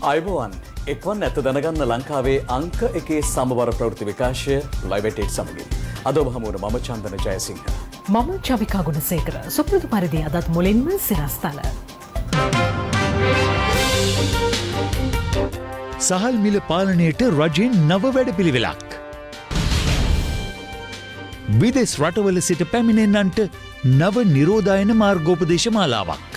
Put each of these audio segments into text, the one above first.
අයිබෝවන් එක්වන් ඇත දැනගන්න ලංකාවේ අංක එකේ සමබර ප්‍රවෘත්ති විකාශය ලයිවටේට් සමගින් අද ඔබ හමුවන මම චන්දන ජයසිංහ මම චවිකා ගුණසේකර සුපුරුදු පරිදි අදත් මුලින්ම සිරස්තල සහල් මිල පාලනයට රජයෙන් නව වැඩපිළිවෙලක් විදෙස් රටවල සිට පැමිණෙන්නන්ට නව නිරෝධායන මාර්ගෝපදේශ මාලාවක්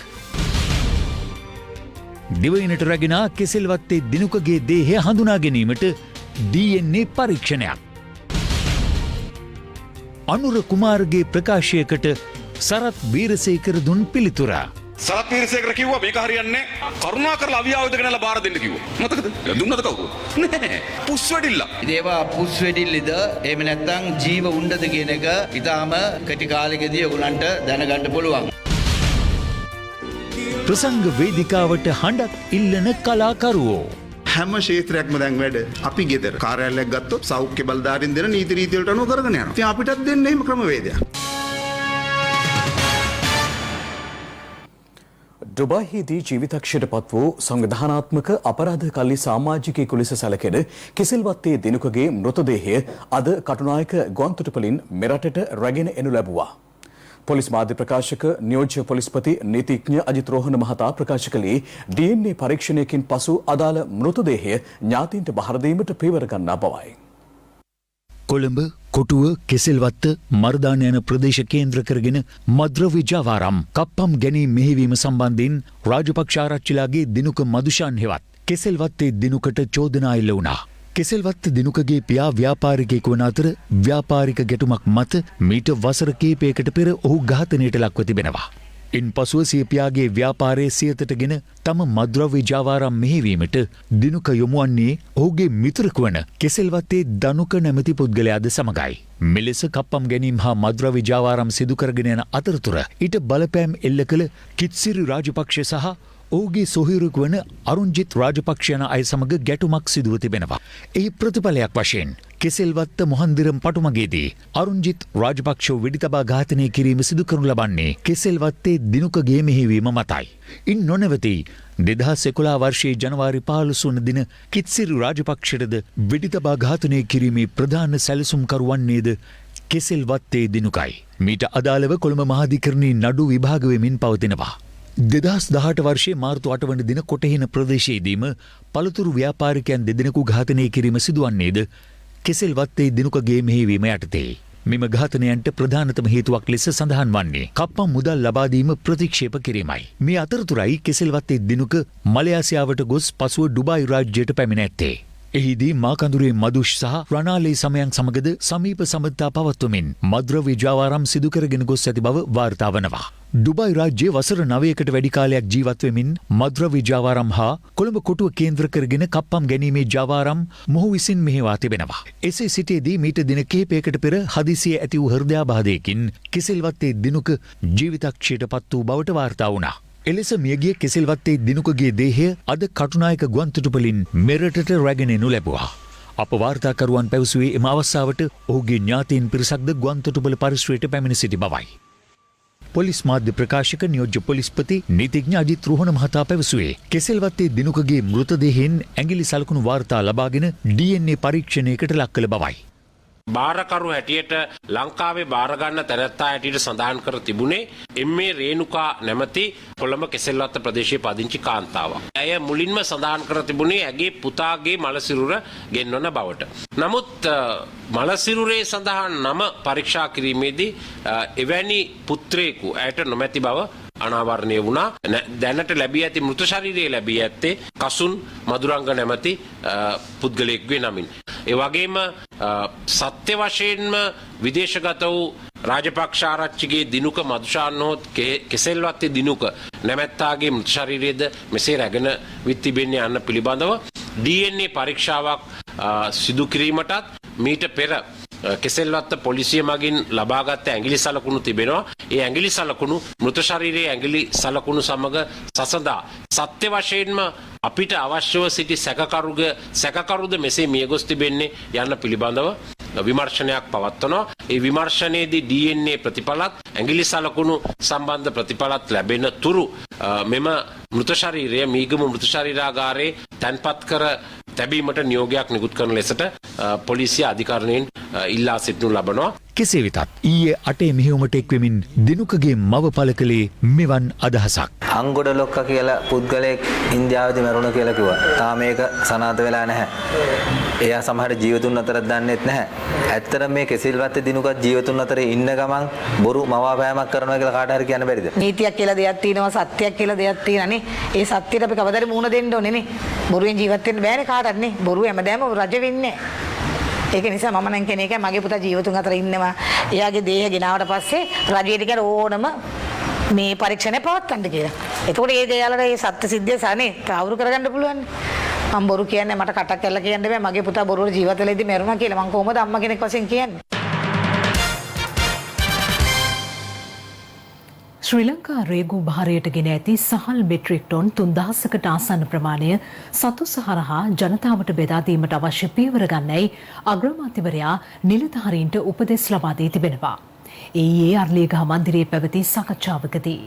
දිවයිනට රැගෙන කෙසෙල්වත්තේ දිනුකගේ දේහය හඳුනා ගැනීමට DNA පරීක්ෂණයක්. අනුර කුමාරගේ ප්‍රකාශයකට සරත් වීරසේකර දුන් පිළිතුර. සරත් වීරසේකර කිව්වා මේක හරියන්නේ කරුණාකරලා අවියාවද ගෙනලා බාර දෙන්න කිව්වා. මතකද? දුන්නද කවුරු? නෑ. පුස් වෙඩිල්ල. ඒවා පුස් වෙඩිල්ලද එහෙම නැත්නම් ජීව උණ්ඩද කියන එක ඊටාම කෙටි කාලෙකදී ඔයගලන්ට දැනගන්න පුළුවන්. ප්‍රසංග වේදිකාවට හඬක් ඉල්ලන කලාකරුවෝ හැම ක්ෂේත්‍රයක්ම දැන් වැඩ අපි ගෙදර කාර්යාලයක් ගත්තොත් සෞඛ්‍ය බලධාරීන් දෙන නීති රීති වලට අනුව කරගෙන යනවා. ඉතින් අපිටත් දෙන්න එහෙම ක්‍රමවේදයක්. ඩුබායිදී ජීවිතක්ෂයට පත් වූ සංවිධානාත්මක අපරාධ කල්ලි සමාජිකයෙකු ලෙස සැලකෙන කිසිල්වත්තේ දිනුකගේ මෘතදේහය අද කටුනායක ගුවන්තොටුපළින් මෙරටට රැගෙන එනු ලැබුවා. පොලිස් මාධ්‍ය ප්‍රකාශක නියෝජ්‍ය පොලිස්පති නීතිඥ අජිත් රෝහණ මහතා ප්‍රකාශ කළේ DNA පරීක්ෂණයකින් පසු අදාළ මෘතදේහය ඥාතීන්ට බහර දීමට පියවර ගන්නා බවයි. කොළඹ කොටුව කෙසෙල්වත්ත මර්දාන යන ප්‍රදේශ කේන්ද්‍ර කරගෙන මද්‍රව්‍ය ජාවාරම් කප්පම් ගැනීම මෙහෙවීම සම්බන්ධයෙන් රාජපක්ෂ ආරච්චිලාගේ දිනුක මදුෂාන් හෙවත් කෙසෙල්වත්තේ දිනුකට චෝදනා එල්ල වුණා. කෙසෙල්වත්ත දිනුකගේ පියා ව්‍යාපාරිකයෙකු වන අතර ව්‍යාපාරික ගැටුමක් මත මීට වසර කිහිපයකට පෙර ඔහු ඝාතනයට ලක්ව තිබෙනවා. ඉන්පසුව සිය පියාගේ ව්‍යාපාරයේ සියතටගෙන තම මද්‍රව්‍ය ජාවාරම් මෙහෙවීමට දිනුක යොමු වන්නේ ඔහුගේ මිතුරෙකු වන කෙසෙල්වත්තේ දනුක නැමැති පුද්ගලයාද සමගයි. මෙලෙස කප්පම් ගැනීම හා මද්‍රව්‍ය ජාවාරම් සිදු කරගෙන යන අතරතුර ඊට බලපෑම් එල්ල කළ කිත්සිරි රාජපක්ෂ සහ ඔහුගේ සොහිරුවෙකු වන අරුන්ජිත් රාජපක්ෂ යන අය සමග ගැටුමක් සිදුව තිබෙනවා. එහි ප්‍රතිඵලයක් වශයෙන් කෙසෙල්වත්ත මොහන්දිරම් පටුමගේදී අරුන්ජිත් රාජපක්ෂව වෙඩි තබා ඝාතනය කිරීම සිදු කරනු ලබන්නේ කෙසෙල්වත්තේ දිනුකගේ මෙහෙයවීම මතයි. ඉන් නොනැවති 2011 වර්ෂයේ ජනවාරි 15 වන දින කිත්සිරි රාජපක්ෂටද වෙඩි තබා ඝාතනය කිරීමේ ප්‍රධාන සැලසුම්කරු වන්නේද කෙසෙල්වත්තේ දිනුකයි. මීට අදාළව කොළඹ මහාධිකරණයේ නඩු විභාග වෙමින් පවතිනවා. 2018 වර්ෂයේ මාර්තු 8 වන දින කොටහින ප්‍රදේශයේදීම පළතුරු ව්‍යාපාරිකයන් දෙදෙනෙකු ඝාතනය කිරීම සිදුවන්නේද කෙසෙල්වත්තේ දිනුකගේ මෙහෙයවීම යටතේ. මෙම ඝාතනයන්ට ප්‍රධානතම හේතුවක් ලෙස සඳහන් වන්නේ කප්පම් මුදල් ලබා දීම ප්‍රතික්ෂේප කිරීමයි. මේ අතරතුරයි කෙසෙල්වත්තේ දිනුක මලයාසියාවට ගොස් පසුව ඩුබායි රාජ්‍යයට පැමිණ ඇත්තේ. එහිදී මාකඳුරේ මදුෂ් සහ රණාලේ සමයන් සමගද සමීප සම්බන්ධතා පවත්වමින් මද්‍රව්‍ය ජාවාරම් සිදු කරගෙන ගොස් ඇති බව වාර්තා වනවා. ඩුබායි රාජ්‍යයේ වසර 9කට වැඩි කාලයක් ජීවත් වෙමින් මද්‍රව්‍ය ජාවාරම් හා කොළඹ කොටුව කේන්ද්‍ර කරගෙන කප්පම් ගැනීමේ ජාවාරම් මොහු විසින් මෙහෙවා තිබෙනවා. එසේ සිටියේදී මීට දින කිහිපයකට පෙර හදිසියේ ඇති වූ හෘදයාබාධයකින් කෙසෙල්වත්තේ දිනුක ජීවිතක්ෂයට පත් වූ බවට වාර්තා වුණා. එලෙස මියගිය කෙසෙල්වත්තේ දිනුකගේ දේහය අද කටුනායක ගුවන්තොටුපළින් මෙරටට රැගෙන එනු ලැබුවා. අප වාර්තාකරුවන් පැවසුවේ එම අවස්ථාවට ඔහුගේ ඥාතීන් පිරිසක්ද ගුවන්තොටුපළ පරිශ්‍රයට පැමිණ සිටි බවයි. පොලිස් මාධ්‍ය ප්‍රකාශක නියෝජ්‍ය පොලිස්පති නීතිඥ අජිත් රෝහණ මහතා පැවසුවේ කෙසෙල්වත්තේ දිනුකගේ මෘතදේහයෙන් ඇඟිලි සලකුණු වාර්තා ලබාගෙන DNA පරීක්ෂණයකට ලක් කළ බවයි. බාරකරු හැටියට ලංකාවේ බාරගන්න තැනැත්තා හැටියට සඳහන් කර තිබුණේ එම්.ඒ. රේණුකා නැමැති කොළඹ කෙසෙල්වත්ත ප්‍රදේශයේ පදිංචි කාන්තාවක්. ඇය මුලින්ම සඳහන් කර තිබුණේ ඇගේ පුතාගේ මලසිරුර ගෙන්වන බවට. නමුත් මලසිරුරේ සඳහන් නම පරීක්ෂා කිරීමේදී එවැනි පුත්‍රයෙකු ඇයට නොමැති බව අනාවරණය වුණා. දැනට ලැබී ඇති මෘත ශරීරයේ ලැබී ඇත්තේ කසුන් මදුරංග නැමැති පුද්ගලයෙකුගේ නමින්. ඒ වගේම සත්‍ය වශයෙන්ම විදේශගත වූ රාජපක්ෂ ආරච්චිගේ දිනුක මදුෂාන් හොත් කෙසෙල්වත්තේ දිනුක නැමැත්තාගේ මෘත ශරීරයේද මෙසේ රැගෙන විත් තිබෙන්නේ යන්න පිළිබඳව DNA පරීක්ෂාවක් සිදු කිරීමටත් මීට පෙර කෙසෙල්වත්ත පොලිසිය මගින් ලබාගත් ඇඟිලි සලකුණු තිබෙනවා. ඒ ඇඟිලි සලකුණු මෘත ශරීරයේ ඇඟිලි සලකුණු සමග සසඳා සත්‍ය වශයෙන්ම අපිට අවශ්‍යව සිටි සැකකරුද මෙසේ මියගොස් තිබෙන්නේ යන්න පිළිබඳව විමර්ශනයක් පවත්වනවා. ඒ විමර්ශනයේදී DNA ප්‍රතිඵලත් ඇඟිලි සලකුණු සම්බන්ධ ප්‍රතිඵලත් ලැබෙන තුරු මෙම මෘත ශරීරය මීගම මෘත ශරීරාගාරයේ තැන්පත් කර තැබීමට නියෝගයක් නිකුත් කරන ලෙසට පොලිසිය අධිකරණයෙන් ඉල්ලා සිටිනු ලබනවා. කෙසේ වෙතත් ඊයේ 8 මෙහෙයුමට එක්වෙමින් දිනුකගේ මව පළ කළේ මෙවන් අදහසක්. අංගොඩ ලොක්ක කියලා පුද්ගලයෙක් ඉන්දියාවේදී මැරුණා කියලා කිව්වා. තාම මේක සනාථ වෙලා නැහැ. එයා සමහර ජීවතුන් අතරත් දන්නේත් නැහැ. ඇත්තටම මේ කෙසිල්වත්තේ දිනුකත් ජීවතුන් අතරේ ඉන්න ගමන් බොරු මවාපෑමක් කරනවා කියලා කාට හරි කියන්න බැරිද? නීතියක් කියලා දෙයක් තියෙනවා, සත්‍යයක් කියලා දෙයක් තියෙනනේ. ඒ සත්‍යෙට අපි කවදාද මුහුණ දෙන්න ඕනේ නේ. බොරුවෙන් ජීවත් වෙන්න බෑනේ කාටවත් නේ. බොරුව හැමදාම රජ වෙන්නේ නැහැ. ඒක නිසා මම නම් කියන එක මගේ පුතා ජීවතුන් අතර ඉන්නවා. එයාගේ දේහ ගෙනාවට පස්සේ රජයට කියන ඕනම මේ පරීක්ෂණය පවත්වන්න කියලා. එතකොට ඒක එයාලට මේ සත්‍ය සිද්ධිය සානේ තවුරු කරගන්න පුළුවන්. මම බොරු කියන්නේ මට කටක් කරලා කියන්න බෑ. මගේ පුතා බොරුවට ජීවත් වෙලා ඉඳි මැරුණා කියලා. මම කොහොමද අම්මා කෙනෙක් වශයෙන් කියන්නේ? ශ්‍රී ලංකා රේගු භාරයට ගෙන ඇති සහල් මෙට්‍රික් ටොන් 3000කට ආසන්න ප්‍රමාණය සතුස හරහා ජනතාවට බෙදා දීමට අවශ්‍ය පියවර ගන්නයි අග්‍රාමාත්‍යවරයා නිලධාරීන්ට උපදෙස් ලබා දී තිබෙනවා. ඊයේ අර්ලියගහ මන්දිරයේ පැවති සාකච්ඡාවකදී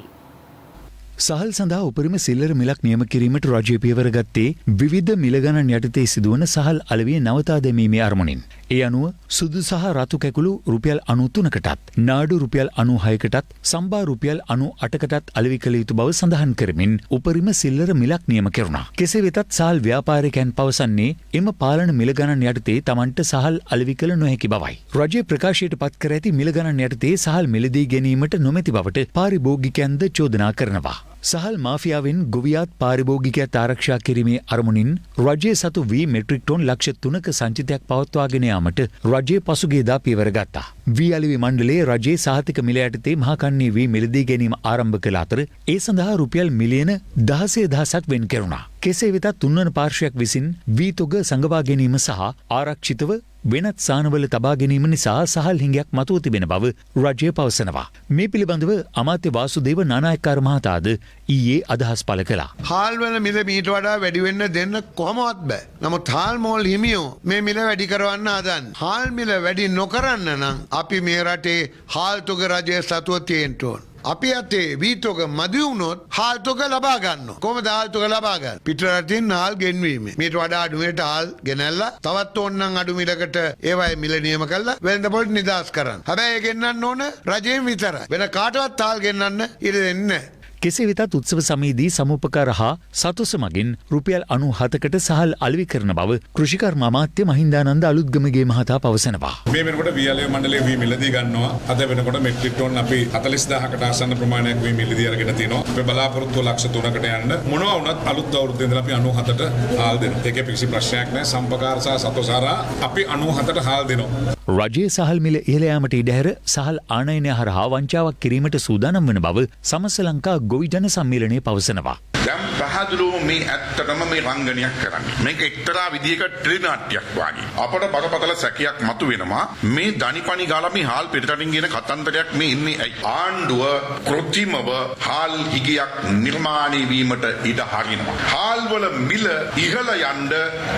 සහල් සඳහා උපරිම සිල්ලර මිලක් නියම කිරීමට රජය පියවර ගත්තේ විවිධ මිල ගණන් යටතේ සිදුවන සහල් අලවිය නවතා දැමීමේ අරමුණින්. ඒ අනුව සුදු සහ රතු කැකුළු රුපියල් 93කටත්, නාඩු රුපියල් 96කටත්, සම්බා රුපියල් 98කටත් අලෙවි කළ යුතු බව සඳහන් කරමින් උපරිම සිල්ලර මිලක් නියම කෙරුණා. කෙසේ වෙතත් සහල් ව්‍යාපාරිකයන් පවසන්නේ එම පාලන මිල ගණන් යටතේ Tamanට සහල් අලෙවි කළ නොහැකි බවයි. රජයේ ප්‍රකාශයට පත් කර ඇති මිල ගණන් යටතේ සහල් මිලදී ගැනීමට නොමැති බවට පාරිභෝගිකයන්ද චෝදනා කරනවා. සහල් මාෆියාවෙන් ගොවියාත් පාරිභෝගිකයාත් ආරක්ෂා කිරීමේ අරමුණින් රජයේ සතු වී මෙට්‍රික් ටොන් ලක්ෂ 3ක සංචිතයක් පවත්වාගෙන යාමට රජය පසුගියදා පියවර ගත්තා. වී අලෙවි මණ්ඩලයේ රජයේ සහතික මිල යටතේ මහකන්නේ වී මිලදී ගැනීම ආරම්භ කළ අතර ඒ සඳහා රුපියල් මිලියන 16,000ක් වෙන් කෙරුණා. කෙසේ වෙතත් තුන්වන පාර්ශ්වයක් විසින් වී තොග සංගවා ගැනීම සහ ආරක්ෂිතව වෙනත් සානවල තබා ගැනීම නිසා සහල් හිඟයක් මතුව තිබෙන බව රජය පවසනවා. මේ පිළිබඳව අමාත්‍ය වාසුදේව නානායක්කාර මහතාද ඊයේ අදහස් පළ කළා. හාල් වල මිල මීට වඩා වැඩි වෙන්න දෙන්න කොහොමවත් බෑ. නමුත් හාල් මෝල් හිමියෝ මේ මිල වැඩි කරවන්න හදන්නේ. හාල් මිල වැඩි නොකරන්න නම් අපි මේ රටේ හාල් තොග රජය සතුව තියෙන්න ඕන. අපි අතේ වීතොග මදි වුණොත් හාල් තොග ලබා ගන්නවා. කොහොමද හාල් තොග ලබා ගන්න? පිටරටින් හාල් ගෙන්වීම. මීට වඩා අඩු මිලට හාල් ගෙනල්ලා තවත් ඕනනම් අඩු මිලකට ඒවයි මිල නියම කරලා වෙළඳපොළට නිදාස් කරන්න. හැබැයි ඒ ගෙන්නන්න ඕන රජයෙන් විතරයි. වෙන කාටවත් හාල් ගෙන්නන්න ඉඩ දෙන්නේ නැහැ. කෙසේ වෙතත් උත්සව සමයේදී සමුපකාර හා සතුස මගින් රුපියල් 97කට සහල් අලෙවි කරන බව කෘෂිකර්ම අමාත්‍ය මහින්දානන්ද අලුත්ගමගේ මහතා පවසනවා. මේ වෙනකොට වී අලෙවි මණ්ඩලයේ වී මිලදී ගන්නවා. අද වෙනකොට මෙට්‍රික් ටොන් අපි 40000කට ආසන්න ප්‍රමාණයක් වී මිලදී අරගෙන තිනවා. අපි බලාපොරොත්තු ලක්ෂ 3කට යන්න මොනවා වුණත් අලුත් අවුරුද්දේ ඉඳලා අපි 97ට හාල් දෙනවා. ඒකේ කිසි ප්‍රශ්නයක් නැහැ. සම්පකාර සහ සතුස හරහා අපි 97ට හාල් දෙනවා. රජයේ සහල් මිල ඉහළ යාමට ඉඩ හැර සහල් ආනයනය හරහා වංචාවක් කිරීමට සූදානම් වන බව සමස්ත ලංකා ගොවි ජන සම්මේලනයේ පවසනවා. දැන් පැහැදිලිව මේ ඇත්තටම මේ රංගනයක් කරන්නේ. මේක එක්තරා විදිහක ට්‍රිනාට්‍යයක් වගේ. අපට බරපතල සැකයක් මතුවෙනවා. මේ දනිපනි ගාලා මේ හාල් පිටරටින් ගෙන කතන්දරයක් මේ ඉන්නේ ඇයි? ආණ්ඩුව කෘත්‍රිමව හාල් හිගයක් නිර්මාණය වීමට ඉඩ හරිනවා. හාල් වල මිල ඉහළ යන්න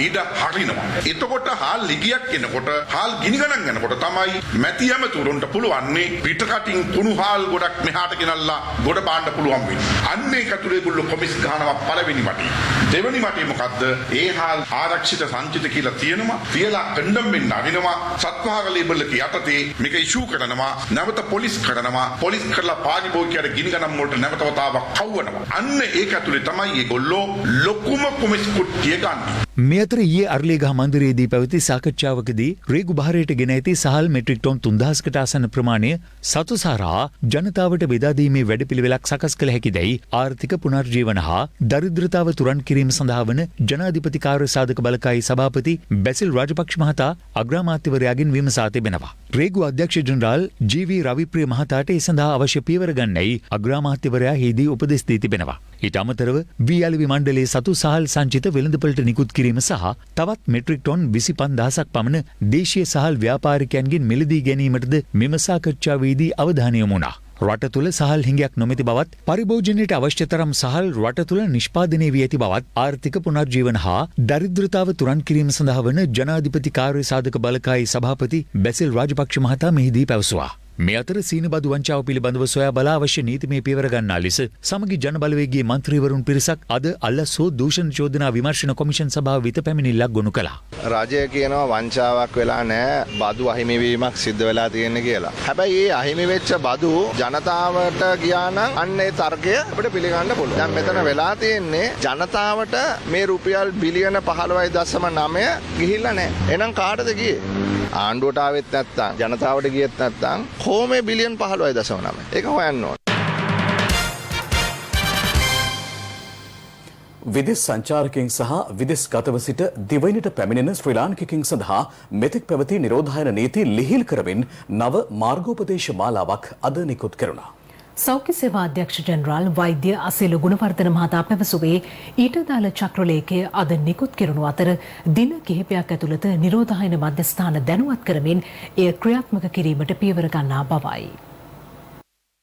ඉඩ හරිනවා. එතකොට හාල් හිගයක් එනකොට හාල් ගිනි ගණන් යනකොට තමයි මැතියම තුරුන්ට පුළුවන්නේ පිටරටින් කුණු හාල් ගොඩක් මෙහාට ගෙනල්ලා ගොඩ බාන්න පුළුවන් වෙන්නේ. අන්න ඒක තුරේ ගුල්ල කොමිස් ගහනවා පළවෙනි වටේ. දෙවෙනි වටේ මොකද්ද? ඒ හාල් ආරක්ෂිත සංචිත කියලා තියෙනවා. තියලා කණ්ඩම් වෙන්න අරිනවා. සත්වාග ලේබල් එක යටතේ මේක ඉෂුව කරනවා. නැවත පොලිස් කරනවා. පොලිස් කරලා පාරිභෝගිකයට ගිනි ගණන් වලට නැවත වතාවක් කවවනවා. අන්න ඒක ඇතුලේ තමයි ඒගොල්ලෝ ලොකුම කොමිස් කුට්ටිය ගන්න. මේ අතර ඊයේ අර්ලියගහ මන්දිරයේදී පැවති සාකච්ඡාවකදී රේගු භාරයට ගෙන ඇති සහල් මෙට්‍රික් ටොන් 3000කට ආසන්න ප්‍රමාණය සතුසාරා ජනතාවට බෙදා දීමේ වැඩපිළිවෙලක් සකස් කළ හැකිදැයි ආර්ථික පුනර්ජීවන හා දරිද්‍රතාව තුරන් කිරීම සඳහා වන ජනාධිපති කාර්ය සාධක බලකායේ සභාපති බැසිල් රාජපක්ෂ මහතා අග්‍රාමාත්‍යවරයාගෙන් විමසා තිබෙනවා. රේගු අධ්‍යක්ෂ ජෙනරාල් ජී.වී. රවිප්‍රිය මහතාට ඒ සඳහා අවශ්‍ය පියවර ගන්නයි අග්‍රාමාත්‍යවරයා හිදී උපදෙස් දී තිබෙනවා. ඊට අමතරව වී අලෙවි මණ්ඩලයේ සතු සහල් සංචිත වෙළඳපළට නිකුත් කිරීම සහ තවත් මෙට්‍රික් ටොන් 25000ක් පමණ දේශීය සහල් ව්‍යාපාරිකයන්ගෙන් මිලදී ගැනීමටද මෙම සාකච්ඡාවේදී අවධානය යොමු වුණා. රට තුළ සහල් හිඟයක් නොමැති බවත් පරිභෝජනයට අවශ්‍ය තරම් සහල් රට තුළ නිෂ්පාදනය වී ඇති බවත් ආර්ථික පුනර්ජීවන හා දරිද්‍රතාව තුරන් කිරීම සඳහා වන ජනාධිපති කාර්ය සාධක බලකායේ සභාපති බැසිල් රාජපක්ෂ මහතා මෙහිදී පැවසුවා. මේ අතර සීන බදු වංචාව පිළිබඳව සොයා බලා අවශ්‍ය නීතිමය පියවර ගන්නා ලෙස සමගි ජනබලවේගයේ මන්ත්‍රීවරුන් පිරිසක් අද අල්ලස්සෝ දූෂණ චෝදනා විමර්ශන කොමිෂන් සභාව වෙත පැමිණිල්ලක් ගොනු කළා. රජය කියනවා වංචාවක් වෙලා නැහැ බදු අහිමිවීමක් සිද්ධ වෙලා තියෙන්නේ කියලා. හැබැයි මේ අහිමි වෙච්ච බදු ජනතාවට ගියා නම් අන්න ඒ තර්කය අපිට පිළිගන්න පුළුවන්. දැන් මෙතන වෙලා තියෙන්නේ ජනතාවට මේ රුපියල් බිලියන 15.9 ගිහිල්ලා නැහැ. එහෙනම් කාටද ගියේ? ආණ්ඩුවට ආවෙත් නැත්නම් ජනතාවට ගියෙත් නැත්නම් කොහොම බිලියන් 15.9 ඒක හොයන්න ඕන. විදේශ සංචාරකයන් සහ විදේශ ගතව සිට දිවයිනට පැමිණෙන ශ්‍රී ලාංකිකයන් සඳහා මෙතෙක් පැවති නිරෝධායන නීති ලිහිල් කරමින් නව මාර්ගෝපදේශ මාලාවක් අද නිකුත් කෙරුණා. සෞඛ්‍ය සේවා අධ්‍යක්ෂ ජනරාල් වෛද්‍ය අසේල ගුණවර්ධන මහතා පැවසුවේ ඊට දාල චක්‍රලේඛය අද නිකුත් කෙරුණු අතර දින කිහිපයක් ඇතුළත නිරෝධායන මධ්‍යස්ථාන දැනුවත් කරමින් එය ක්‍රියාත්මක කිරීමට පියවර ගන්නා බවයි.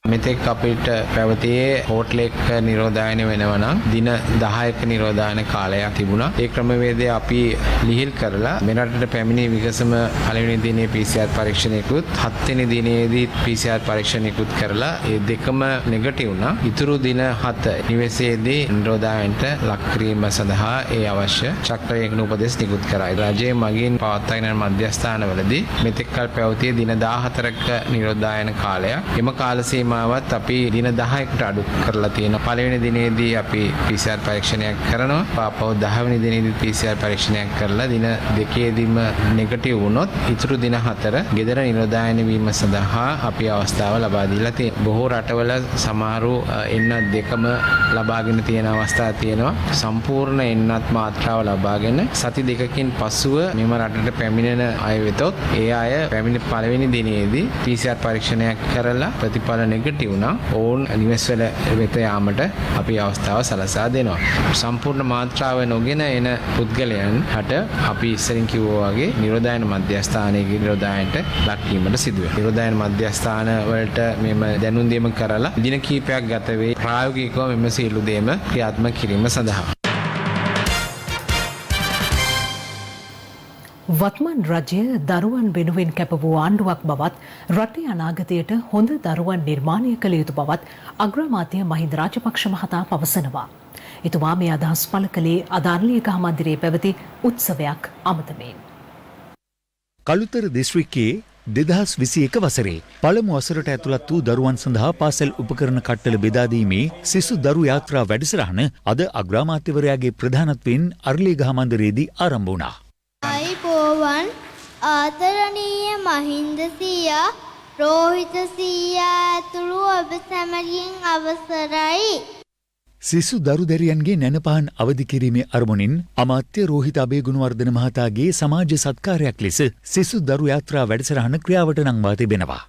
මෙතෙක් අපිට පැවතියේ හෝටලෙක් නිරෝධායන වෙනවා නම් දින 10ක නිරෝධායන කාලයක් තිබුණා. ඒ ක්‍රමවේදය අපි ලිහිල් කරලා මෙරටට පැමිණි විගසම පළවෙනි දිනේ PCR පරීක්ෂණයකුත් 7 වෙනි දිනේදී PCR පරීක්ෂණයකුත් කරලා ඒ දෙකම නෙගටිව් වුණා. ඉතුරු දින 7 නිවෙසේදී නිරෝධායනට ලක් කිරීම සඳහා ඒ අවශ්‍ය චක්‍රයකින් උපදෙස් නිකුත් කරයි. රජයේ මගින් පවත්වාගෙන යන මධ්‍යස්ථානවලදී මෙතෙක් කල පැවතියේ දින 14ක නිරෝධායන කාලයක්. එම කාල සීමාවත් අපි දින 10කට අඩු කරලා තියෙනවා. පළවෙනි දිනේදී අපි PCR පරීක්ෂණයක් කරනවා. ආපහු 10 වෙනි දිනේදී PCR පරීක්ෂණයක් කරලා දින දෙකේදීම නෙගටිව් වුණොත් ඉතුරු දින 4 ගෙදර නිරෝධායන වීම සඳහා අපි අවස්ථාව ලබා දීලා තියෙනවා. බොහෝ රටවල සමහරු එන්නත් දෙකම ලබාගෙන තියෙන අවස්ථා තියෙනවා. සම්පූර්ණ එන්නත් මාත්‍රාව ලබාගෙන සති දෙකකින් පසුව මෙම රටට පැමිණෙන අය වෙතොත් ඒ අය පැමිණි පළවෙනි දිනේදී PCR පරීක්ෂණයක් කරලා ප්‍රතිඵල නෙගටිව් නම් ඕන් නිවෙස්වල වෙත යාමට අපි අවස්ථාව සලසා දෙනවා. සම්පූර්ණ මාත්‍රාව නොගෙන එන පුද්ගලයන් හට අපි ඉස්සරින් කිව්වා වගේ නිරෝධායන මධ්‍යස්ථානයේ නිරෝධායනට ලක් වීමට සිදු වෙනවා. නිරෝධායන මධ්‍යස්ථාන වලට මෙම දැනුම් දීම කරලා දින කිහිපයක් ගත වේ ප්‍රායෝගිකව මෙම සියලු දේම ක්‍රියාත්මක කිරීම සඳහා. වත්මන් රජය දරුවන් වෙනුවෙන් කැප වූ ආණ්ඩුවක් බවත් රටේ අනාගතයට හොඳ දරුවන් නිර්මාණය කළ යුතු බවත් අග්‍රාමාත්‍ය මහින්ද රාජපක්ෂ මහතා පවසනවා. එතුමා මේ අදහස් පළ කළේ අදාළලියගහ මන්දිරයේ පැවති උත්සවයක් අමතමින්. කළුතර දිස්ත්‍රික්කයේ 2021 වසරේ පළමු වසරට ඇතුළත් වූ දරුවන් සඳහා පාසල් උපකරණ කට්ටල බෙදා දීමේ සිසු දරු යාත්‍රා වැඩසටහන අද අග්‍රාමාත්‍යවරයාගේ ප්‍රධානත්වයෙන් අරලියගහ මන්දිරයේදී ආරම්භ වුණා. අයිබෝවන් ආදරණීය මහින්ද සීයා රෝහිත සීයා ඇතුළු ඔබ සැමගින් අවසරයි. සිසු දරුදැරියන්ගේ නැනපහන් අවදි කිරීමේ අරමුණින් අමාත්‍ය රෝහිත අබේගුණවර්ධන මහතාගේ සමාජ සත්කාරයක් ලෙස සිසු දරු යාත්‍රා වැඩසටහන ක්‍රියාවට නංවා තිබෙනවා.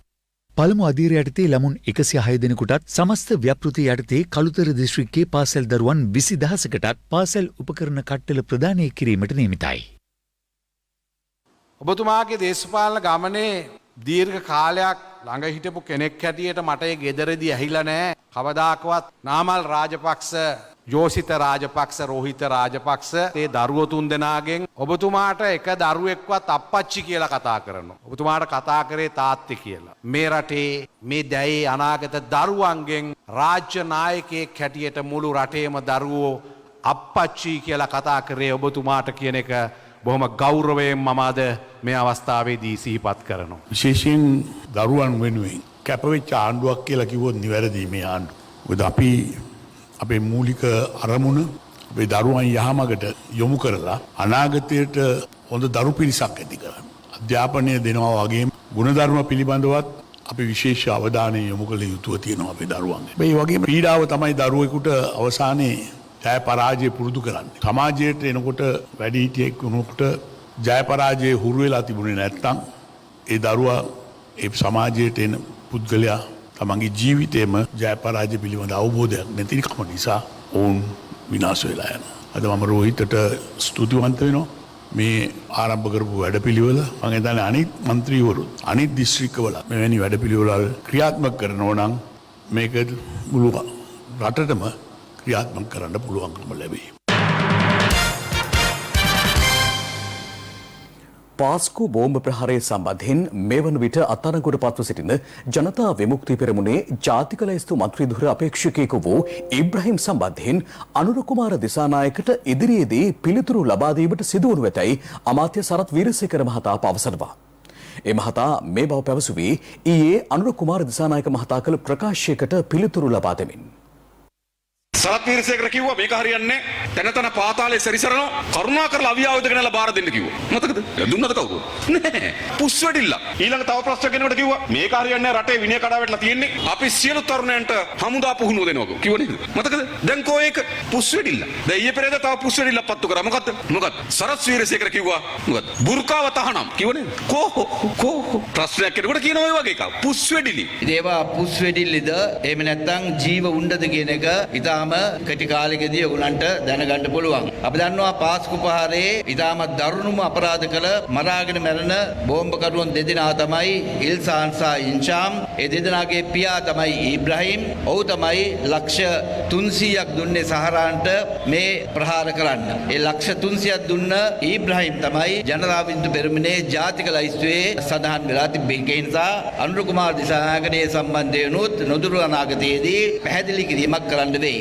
පළමු අධීර යටතේ ළමුන් 106 දෙනෙකුටත් සමස්ත ව්‍යාපෘති යටතේ කළුතර දිස්ත්‍රික්කයේ පාසල් දරුවන් 20000කටත් පාසල් උපකරණ කට්ටල ප්‍රදානය කිරීමට නියමිතයි. ඔබතුමාගේ දේශපාලන ගමනේ දීර්ඝ කාලයක් ළඟ හිටපු කෙනෙක් හැටියට මට ඒ ගෙදරදී ඇහිලා නැහැ. කවදාකවත් නාමල් රාජපක්ෂ, යෝසිත රාජපක්ෂ, රෝහිත රාජපක්ෂ ඒ දරුවෝ තුන් දෙනාගෙන් ඔබතුමාට එක දරුවෙක්වත් අප්පච්චි කියලා කතා කරනවා. ඔබතුමාට කතා කරේ තාත්තේ කියලා. මේ රටේ මේ දැයේ අනාගත දරුවන්ගෙන් රාජ්‍ය නායකයෙක් හැටියට මුළු රටේම දරුවෝ අප්පච්චි කියලා කතා කරේ ඔබතුමාට කියන එක බොහොම ගෞරවයෙන් මම අද මේ අවස්ථාවේදී සිහිපත් කරනවා. විශේෂයෙන් දරුවන් වෙනුවෙන් කැපවෙච්ච ආණ්ඩුවක් කියලා කිව්වොත් නිවැරදි මේ ආණ්ඩුව. මොකද අපි අපේ මූලික අරමුණ අපේ දරුවන් යහමගට යොමු කරලා අනාගතයට හොඳ දරු පිරිසක් ඇති කරන්න. අධ්‍යාපනය දෙනවා වගේම ගුණධර්ම පිළිබඳවත් අපි විශේෂ අවධානය යොමු කළ යුතුව තියෙනවා අපේ දරුවන්ගේ. මේ වගේම පීඩාව තමයි දරුවෙකුට අවසානයේ ජය පරාජය පුරුදු කරන්නේ. සමාජයට එනකොට වැඩිහිටියෙක් වුණොත් ජය පරාජය හුරු වෙලා තිබුණේ නැත්නම් ඒ දරුවා ඒ සමාජයට එන පුද්ගලයා තමන්ගේ ජීවිතේම ජය පරාජය පිළිබඳ අවබෝධයක් නැතිකම නිසා ඔවුන් විනාශ වෙලා යනවා. අද මම රෝහිතට ස්තුතිවන්ත වෙනවා. මේ ආරම්භ කරපු වැඩපිළිවෙල මම හිතන්නේ අනිත් മന്ത്രിවරු අනිත් දිස්ත්‍රික්කවල මෙවැනි වැඩපිළිවෙළ ක්‍රියාත්මක කරනවා නම් මේක මුළු රටටම ක්‍රියාත්මක කරන්න පුළුවන්කම ලැබේ. පාස්කු බෝම්බ ප්‍රහාරය සම්බන්ධයෙන් මේ වන විට අත්අඩංගුවට පත්ව සිටින ජනතා විමුක්ති පෙරමුණේ ජාතික ලැයිස්තු මන්ත්‍රීධුර අපේක්ෂකයෙකු වූ ඉබ්‍රහීම් සම්බන්ධයෙන් අනුර කුමාර දිසානායකට ඉදිරියේදී පිළිතුරු ලබා දීමට සිදුවනු ඇතැයි අමාත්‍ය සරත් වීරසේකර මහතා පවසනවා. ඒ මහතා මේ බව පැවසුවේ ඊයේ අනුර කුමාර දිසානායක මහතා කළ ප්‍රකාශයකට පිළිතුරු ලබා දෙමින්. සරත් වීරසේකර කිව්වා මේක හරියන්නේ නැහැ. තන පාතාලේ සැරිසරනවා. කරුණාකරලා අවියාවුද ගෙනලා බාර දෙන්න කිව්වා. මතකද? දුන්නද කවුරු? නැහැ. පුස් වැඩිල්ල. ඊළඟ තව ප්‍රශ්න කෙනෙකුට කිව්වා මේක හරියන්නේ නැහැ. රටේ විනය කඩා වැටලා තියෙන්නේ. අපි සියලු තරුණයන්ට හමුදා පුහුණුව දෙනවා කිව්ව නේද? මතකද? දැන් කෝ ඒක පුස් වැඩිල්ල. දැන් ඊයේ පෙරේද තව පුස් වැඩිල්ල පත්තු කරා. මොකද්ද? සරත් වීරසේකර කිව්වා මොකද්ද? බුර්කාව තහනම් කිව්ව නේද? කෝ ප්‍රශ්නයක් කෙනෙකුට කියනවා ඒ වගේ එකක්. පුස් වැඩිලි. ඒවා පුස් වෙඩිල්ලද එහෙම නැත්නම් ජීව උණ්ඩද කියන එක ඉතාම කෙටි කාලෙකදී ඔයගලන්ට දැනගන්න පුළුවන්. අපි දන්නවා පාස්කු පහරේ ඉතාම දරුණුම අපරාධ කළ මරාගෙන මැරෙන බෝම්බකරුවන් දෙදෙනා තමයි ඉල්සාන් සහ ඉන්ෂාම්. ඒ දෙදෙනාගේ පියා තමයි ඉබ්‍රහීම්. ඔහු තමයි ලක්ෂ 300ක් දුන්නේ සහරාන්ට මේ ප්‍රහාර කරන්න. ඒ ලක්ෂ 300ක් දුන්න ඉබ්‍රහීම් තමයි ජනතා විමුක්ති පෙරමුණේ ජාතික ලැයිස්තුවේ සඳහන් වෙලා තිබෙන්නේ. ඒ නිසා අනුර කුමාර දිසානායකගේ සම්බන්ධයෙන් උත් නොදුරු අනාගතයේදී පැහැදිලි කිරීමක් කරන්න වෙයි.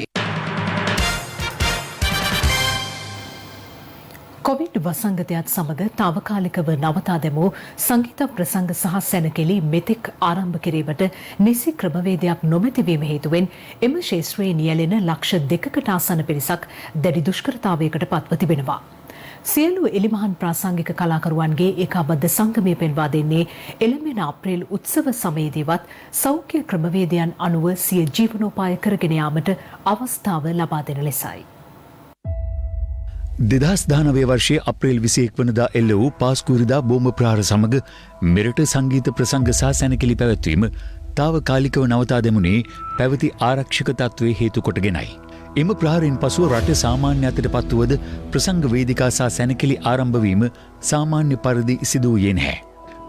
කොවිඩ් වසංගතයත් සමග තාවකාලිකව නවතා දැමූ සංගීත ප්‍රසංග සහ සැනකෙළි මෙතෙක් ආරම්භ කිරීමට නිසි ක්‍රමවේදයක් නොමැතිවීම හේතුවෙන් එම ශේෂ්ත්‍රයේ නියැලෙන ලක්ෂ 2කට ආසන්න පිරිසක් දැඩි දුෂ්කරතාවයකට පත්ව තිබෙනවා. සියලු එලිමහන් ප්‍රාසංගික කලාකරුවන්ගේ ඒකාබද්ධ සංගමය පෙන්වා දෙන්නේ එළඹෙන අප්‍රේල් උත්සව සමයේදීවත් සෞඛ්‍ය ක්‍රමවේදයන් අනුව සිය ජීවනෝපාය කරගෙන යාමට අවස්ථාව ලබා දෙන ලෙසයි. 2019 වර්ෂයේ අප්‍රේල් 21 වනදා එල්ල වූ පාස්කුරිදා බෝම්බ ප්‍රහාර සමග මෙරට සංගීත ප්‍රසංග සහ සැනකෙළි පැවැත්වීම තාවකාලිකව නවතා දැමුණේ පැවති ආරක්ෂක තත්ත්වයේ හේතු කොටගෙනයි. එම ප්‍රහාරයෙන් පසුව රට සාමාන්‍ය අතට පත්වුවද ප්‍රසංග වේදිකා සහ සැනකෙළි ආරම්භ වීම සාමාන්‍ය පරිදි සිදු වූයේ නැහැ.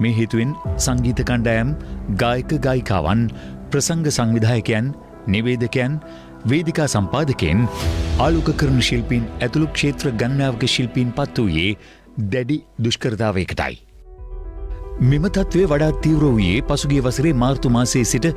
මේ හේතුවෙන් සංගීත කණ්ඩායම්, ගායක ගායිකාවන්, ප්‍රසංග සංවිධායකයන්, නිවේදකයන්, වේදිකා සම්පාදකයන්, ආලෝකකරණ ශිල්පීන් ඇතුළු ක්ෂේත්‍ර ගණනාවක ශිල්පීන් පත් වූයේ දැඩි දුෂ්කරතාවයකටයි. මෙම තත්ත්වය වඩා තීව්‍ර වූයේ පසුගිය වසරේ මාර්තු මාසයේ සිට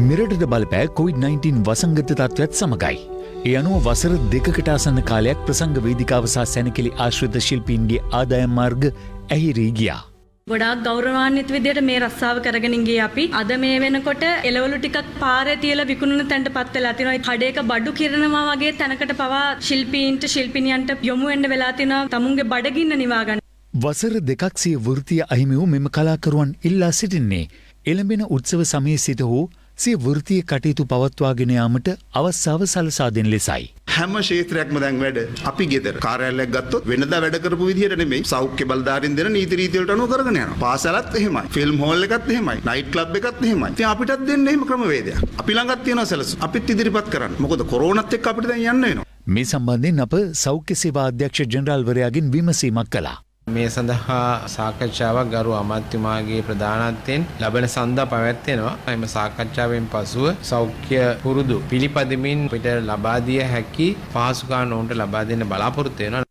මෙරටට බලපෑ COVID-19 වසංගත තත්ත්වයත් සමගයි. ඒ අනුව වසර 2කට ආසන්න කාලයක් ප්‍රසංග වේදිකාව සහ සැනකෙළි ආශ්‍රිත ශිල්පීන්ගේ ආදායම් මාර්ග ඇහිරී ගියා. ගොඩාක් ගෞරවාන්විත විදියට මේ රස්සාව කරගෙන ගියේ අපි. අද මේ වෙනකොට එළවලු ටිකක් පාරේ තියලා විකුණන තැනටපත් වෙලා තිනවා. කඩේක බඩු කිරනවා වගේ තැනකට පවා ශිල්පීන්ට ශිල්පිනියන්ට යොමු වෙන්න වෙලා තිනවා. තමුන්ගේ බඩගින්න නිවා ගන්න. වසර 2ක් සිය වෘත්තීය අහිමි වූ මෙම කලාකරුවන් ඉල්ලා සිටින්නේ එළඹෙන උත්සව සමයේ සිට හෝ සිය වෘත්තීය කටයුතු පවත්වාගෙන යාමට අවස්ථාව සලසා දෙන ලෙසයි. හැම ක්ෂේත්‍රයක්ම දැන් වැඩ අපි ගෙදර කාර්යාලයක් ගත්තොත් වෙනදා වැඩ කරපු විදිහට නෙමෙයි සෞඛ්‍ය බලධාරීන් දෙන නීති රීති වලට අනුව කරගෙන යනවා. පාසලත් එහෙමයි, ෆිල්ම් හෝල් එකත් එහෙමයි, නයිට් ක්ලබ් එකත් එහෙමයි. ඉතින් අපිටත් දෙන්න එහෙම ක්‍රමවේදයක්. අපි ළඟත් තියෙනවා සැලසුම්. අපිත් ඉදිරිපත් කරන්න. මොකද කොරෝනාත් එක්ක අපිට දැන් යන්න වෙනවා. මේ සම්බන්ධයෙන් අප සෞඛ්‍ය සේවා අධ්‍යක්ෂ ජෙනරාල්වරයාගෙන් විමසීමක් කළා. මේ සඳහා සාකච්ඡාවක් ගරු අමාත්‍යමාගේ ප්‍රධානත්වයෙන් ලබන සඳහා පැවැත්වෙනවා. එම සාකච්ඡාවෙන් පසුව සෞඛ්‍ය පුරුදු පිළිපදමින් පිට ලබා දිය හැකි පහසුකම් ඔවුන්ට ලබා දෙන්න බලාපොරොත්තු වෙනවා.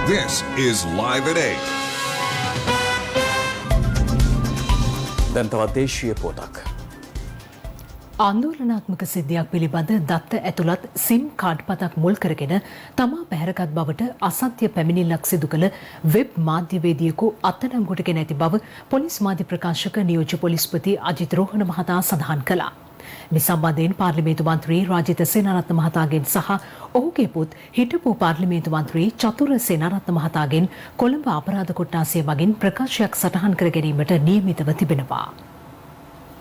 This is Live at 8. දැන් තවත් දේශීය පොතක්. ආන්දෝලනාත්මක සිද්ධියක් පිළිබඳ දත්ත ඇතුළත් සිම් කාඩ් පතක් මුල් කරගෙන තමා පැහැරගත් බවට අසත්‍ය පැමිණිල්ලක් සිදු කළ වෙබ් මාධ්‍යවේදියෙකු අත්අඩංගුවට ගෙන ඇති බව පොලිස් මාධ්‍ය ප්‍රකාශක නියෝජ්‍ය පොලිස්පති අජිත් රෝහණ මහතා සඳහන් කළා. මේ සම්බන්ධයෙන් පාර්ලිමේන්තු මන්ත්‍රී රාජිත සේනාරත්න මහතාගෙන් සහ ඔහුගේ පුත් හිටපු පාර්ලිමේන්තු මන්ත්‍රී චතුර සේනාරත්න මහතාගෙන් කොළඹ අපරාධ කොට්ටාසය මගින් ප්‍රකාශයක් සටහන් කර ගැනීමට නියමිතව තිබෙනවා.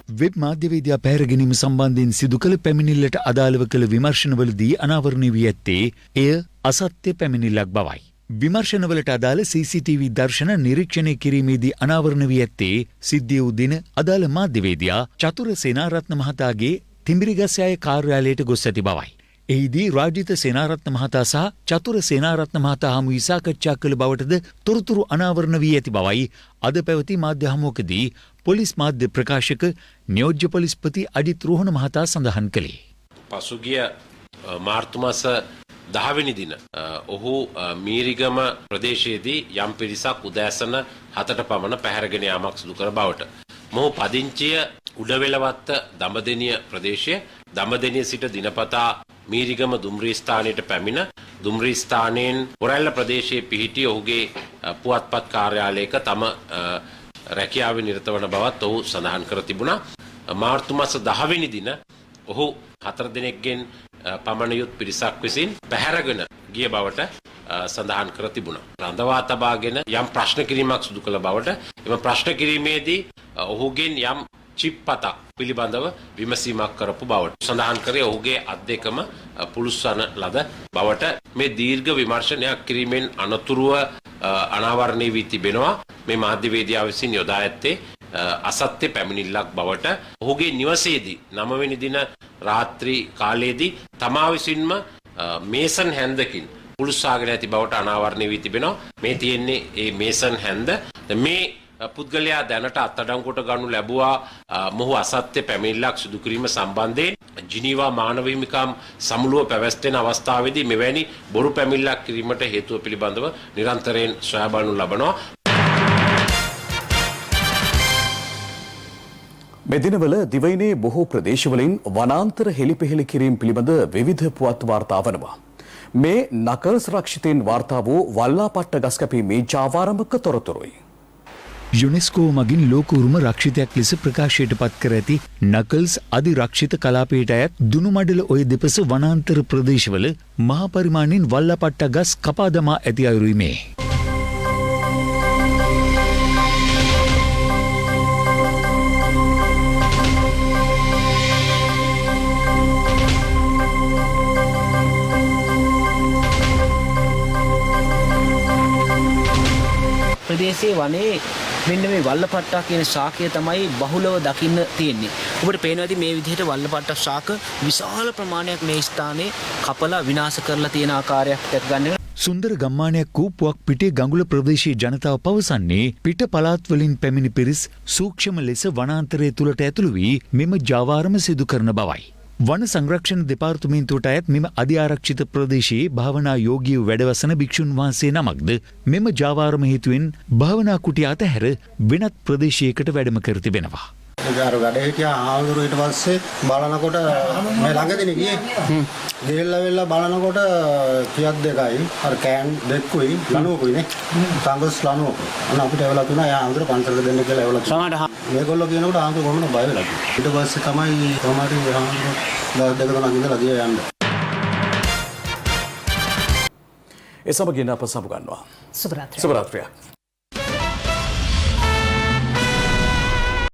වෙබ් මාධ්‍යවේදියා පැහැර ගැනීම සම්බන්ධයෙන් සිදු කළ පැමිණිල්ලට අදාළව කළ විමර්ශනවලදී අනාවරණය වී ඇත්තේ එය අසත්‍ය පැමිණිල්ලක් බවයි. විමර්ශනවලට අදාළ CCTV දර්ශන නිරීක්ෂණය කිරීමේදී අනාවරණ වී ඇත්තේ සිද්ධිය වූ දින අදාළ මාධ්‍යවේදියා චතුර සේනාරත්න මහතාගේ තිඹිරිගස්යාය කාර්යාලයට ගොස් ඇති බවයි. එහිදී රාජිත සේනාරත්න මහතා සහ චතුර සේනාරත්න මහතා හමු වී සාකච්ඡා කළ බවටද තොරතුරු අනාවරණ වී ඇති බවයි අද පැවති මාධ්‍ය හමුවකදී පොලිස් මාධ්‍ය ප්‍රකාශක නියෝජ්‍ය පොලිස්පති අජිත් රෝහණ මහතා සඳහන් කළේ. පසුගිය මාර්තු මාස 10 වෙනි දින ඔහු මීරිගම ප්‍රදේශයේදී යම් පිරිසක් උදෑසන 7ට පමණ පැහැරගෙන යාමක් සිදු කර බවට මොහු පදිංචිය උඩවෙලවත්ත දඹදෙනිය ප්‍රදේශයේ දඹදෙනිය සිට දිනපතා මීරිගම දුම්රිය ස්ථානයට පැමිණ දුම්රිය ස්ථානයෙන් පොරැල්ල ප්‍රදේශයේ පිහිටි ඔහුගේ පුවත්පත් කාර්යාලයක තම රැකියාවේ නිරත වන බවත් ඔහු සඳහන් කර තිබුණා. මාර්තු මාස 10 වෙනි දින ඔහු 4 දිනකින් පමණ යුත් පිරිසක් විසින් පැහැරගෙන ගිය බවට සඳහන් කර තිබුණා. රඳවා තබාගෙන යම් ප්‍රශ්න කිරීමක් සිදු කළ බවට එම ප්‍රශ්න කිරීමේදී ඔහුගෙන් යම් චිප් පතක් පිළිබඳව විමසීමක් කරපු බවට සඳහන් කරේ ඔහුගේ අත් දෙකම පුලුස්වන ලද බවට මේ දීර්ඝ විමර්ශනයක් කිරීමෙන් අනතුරුව අනාවරණය වී තිබෙනවා. මේ මාධ්‍යවේදියා විසින් යොදා ඇත්තේ අසත්‍ය පැමිණිල්ලක් බවට ඔහුගේ නිවසේදී 9 වෙනි දින රාත්‍රී කාලයේදී තමා විසින්ම මේසන් හැන්දකින් පුලුස්සාගෙන ඇති බවට අනාවරණය වී තිබෙනවා. මේ තියෙන්නේ මේ මේසන් හැන්ද. මේ පුද්ගලයා දැනට අත්අඩංගුවට ගනු ලැබුවා මොහු අසත්‍ය පැමිණිල්ලක් සිදු කිරීම සම්බන්ධයෙන් ජිනීවා මානව හිමිකම් සමුළුව පැවැත්වෙන අවස්ථාවේදී මෙවැනි බොරු පැමිණිල්ලක් කිරීමට හේතුව පිළිබඳව නිරන්තරයෙන් සොයා බලනු ලබනවා. මේ දිනවල දිවයිනේ බොහෝ ප්‍රදේශවලින් වනාන්තර හෙළිපෙහෙළි කිරීම පිළිබඳ විවිධ පුවත් වාර්තා වනවා. මේ නකල්ස් රක්ෂිතයින් වාර්තා වූ වල්ලාපට්ට ගස් කැපීමේ ජාවාරම්භක තොරතුරුයි. යුනෙස්කෝ මගින් ලෝක උරුම රක්ෂිතයක් ලෙස ප්‍රකාශයට පත් කර ඇති නකල්ස් අධිරක්ෂිත කලාපයට අයත් දුනුමඩල ඔය දෙපස වනාන්තර ප්‍රදේශවල මහා පරිමාණයෙන් වල්ලාපට්ට ගස් කපා දමා ඇති අයුරුයි මේ. ප්‍රදේශයේ වනයේ මෙන්න මේ වල්ලපට්ටා කියන ශාකය තමයි බහුලව දකින්න තියෙන්නේ. ඔබට පේනවා ඇති මේ විදිහට වල්ලපට්ටා ශාක විශාල ප්‍රමාණයක් මේ ස්ථානයේ කපලා විනාශ කරලා තියෙන ආකාරයක් දැක ගන්න. සුන්දර ගම්මානයක් වූ පුවක් පිටේ ගඟුල ප්‍රදේශයේ ජනතාව පවසන්නේ පිට පළාත් වලින් පැමිණි පිරිස් සූක්ෂම ලෙස වනාන්තරය තුළට ඇතුළු වී මෙම ජාවාරම සිදු කරන බවයි. වන සංරක්ෂණ දෙපාර්තමේන්තුවට අයත් මෙම අධිආරක්ෂිත ප්‍රදේශයේ භාවනා යෝගීව වැඩවසන භික්ෂුන් වහන්සේ නමක්ද මෙම ජාවාරම හේතුවෙන් භාවනා කුටිය අතහැර වෙනත් ප්‍රදේශයකට වැඩම කර තිබෙනවා. අර වැඩ හිටියා ආවුරු ඊට පස්සේ බලනකොට මේ ළඟදීනේ ගියේ. ගෙල්ලා වෙල්ලා බලනකොට කියක් දෙකයි අර කෑන් දෙක්කුයි ලනුවකුයි නේ. සංගස් ලනුවක. අන්න අපිට එවලා තුනා යා ආවුරු පන්සලට දෙන්න කියලා එවලා. සමහරට මේගොල්ලෝ කියනකොට ආවුරු කොහොමද බය වෙලා. ඊට පස්සේ තමයි කොහොමද ආවුරු දවස් දෙක තුනක් ඉඳලා ගියා යන්න. ඒ සමගින් අප සමු ගන්නවා. සුබරාත්‍රිය. සුබරාත්‍රිය.